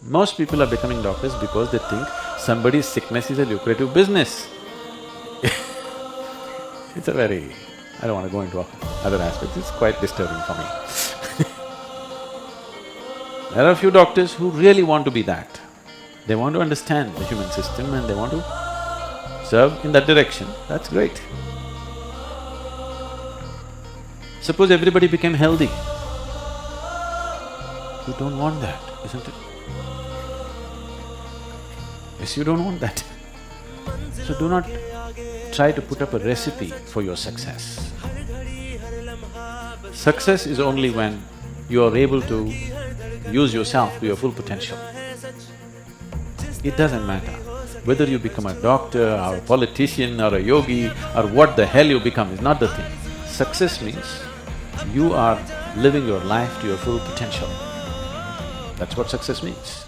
Most people are becoming doctors because they think somebody's sickness is a lucrative business. It's a very… I don't want to go into other aspects, it's quite disturbing for me. There are a few doctors who really want to be that. They want to understand the human system and they want to serve in that direction, that's great. Suppose everybody became healthy. You don't want that, isn't it? Yes, you don't want that. So do not try to put up a recipe for your success. Success is only when you are able to use yourself to your full potential. It doesn't matter whether you become a doctor or a politician or a yogi or what the hell you become is not the thing. Success means you are living your life to your full potential. That's what success means.